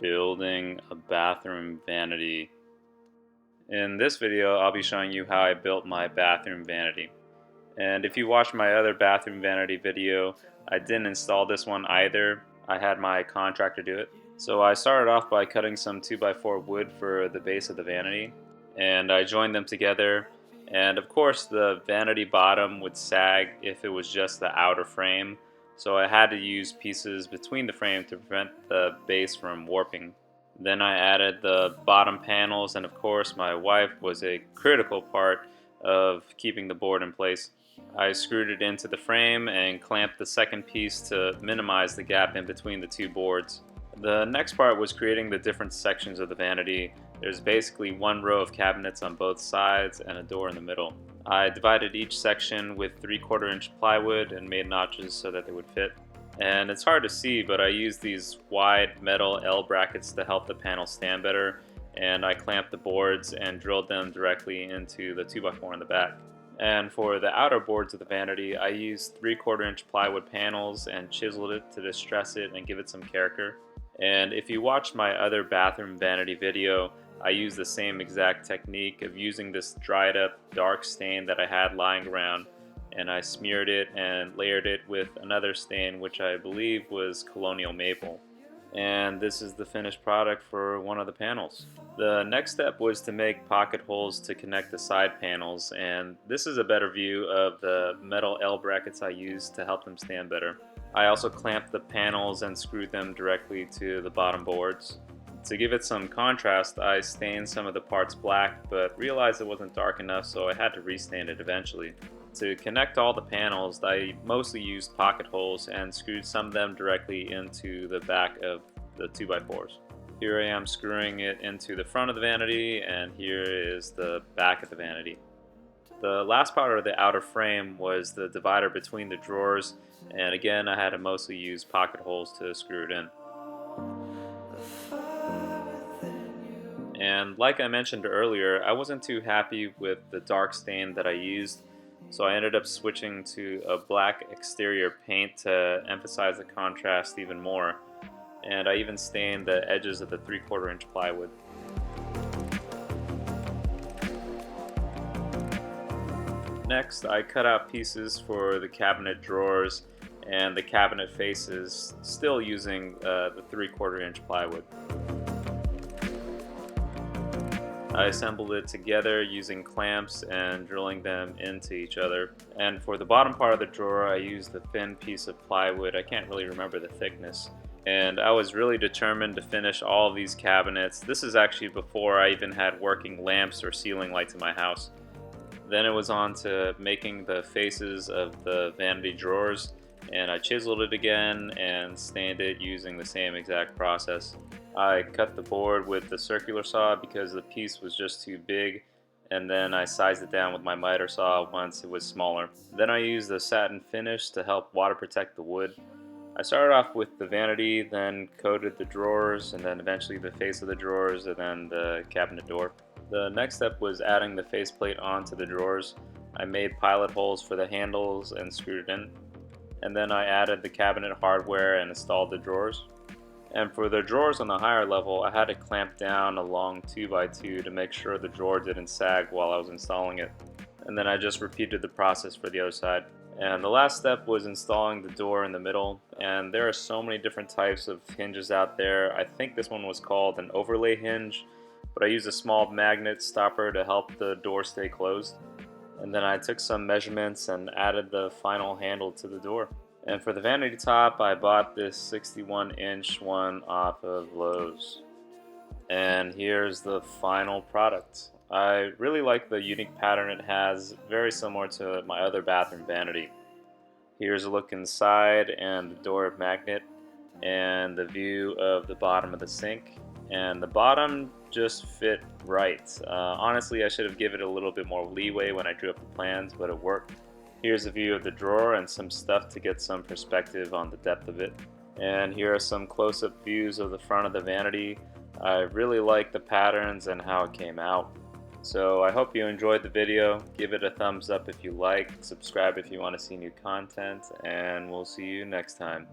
Building a bathroom vanity. In this video, I'll be showing you how I built my bathroom vanity. And if you watched my other bathroom vanity video, I didn't install this one either. I had my contractor do it. So I started off by cutting some 2x4 wood for the base of the vanity, and I joined them together. And of course, the vanity bottom would sag if it was just the outer frame, so I had to use pieces between the frame to prevent the base from warping. Then I added the bottom panels, and of course my wife was a critical part of keeping the board in place. I screwed it into the frame and clamped the second piece to minimize the gap in between the two boards. The next part was creating the different sections of the vanity. There's basically one row of cabinets on both sides and a door in the middle. I divided each section with 3/4 inch plywood and made notches so that they would fit. And it's hard to see, but I used these wide metal L brackets to help the panel stand better, and I clamped the boards and drilled them directly into the 2x4 in the back. And for the outer boards of the vanity, I used 3/4 inch plywood panels and chiseled it to distress it and give it some character. And if you watched my other bathroom vanity video, I used the same exact technique of using this dried up dark stain that I had lying around, and I smeared it and layered it with another stain which I believe was Colonial Maple. And this is the finished product for one of the panels. The next step was to make pocket holes to connect the side panels, and this is a better view of the metal L brackets I used to help them stand better. I also clamped the panels and screwed them directly to the bottom boards. To give it some contrast, I stained some of the parts black, but realized it wasn't dark enough, so I had to restain it eventually. To connect all the panels, I mostly used pocket holes and screwed some of them directly into the back of the 2x4s. Here I am screwing it into the front of the vanity, and here is the back of the vanity. The last part of the outer frame was the divider between the drawers, and again I had to mostly use pocket holes to screw it in. And like I mentioned earlier, I wasn't too happy with the dark stain that I used, so I ended up switching to a black exterior paint to emphasize the contrast even more. And I even stained the edges of the 3/4 inch plywood. Next, I cut out pieces for the cabinet drawers and the cabinet faces, still using the 3/4 inch plywood. I assembled it together using clamps and drilling them into each other. And for the bottom part of the drawer, I used a thin piece of plywood. I can't really remember the thickness. And I was really determined to finish all of these cabinets. This is actually before I even had working lamps or ceiling lights in my house. Then it was on to making the faces of the vanity drawers, and I chiseled it again and stained it using the same exact process. I cut the board with the circular saw because the piece was just too big, and then I sized it down with my miter saw once it was smaller. Then I used the satin finish to help water protect the wood. I started off with the vanity, then coated the drawers, and then eventually the face of the drawers, and then the cabinet door. The next step was adding the faceplate onto the drawers. I made pilot holes for the handles and screwed it in. And then I added the cabinet hardware and installed the drawers. And for the drawers on the higher level, I had to clamp down a long 2x2 to make sure the drawer didn't sag while I was installing it. And then I just repeated the process for the other side. And the last step was installing the door in the middle. And there are so many different types of hinges out there. I think this one was called an overlay hinge, but I used a small magnet stopper to help the door stay closed. And then I took some measurements and added the final handle to the door. And for the vanity top, I bought this 61-inch one off of Lowe's. And here's the final product. I really like the unique pattern it has, very similar to my other bathroom vanity. Here's a look inside and the door magnet and the view of the bottom of the sink. And the bottom just fit right. Honestly, I should have given it a little bit more leeway when I drew up the plans, but it worked. Here's a view of the drawer and some stuff to get some perspective on the depth of it. And here are some close-up views of the front of the vanity. I really like the patterns and how it came out. So I hope you enjoyed the video. Give it a thumbs up if you like, subscribe if you want to see new content, and we'll see you next time.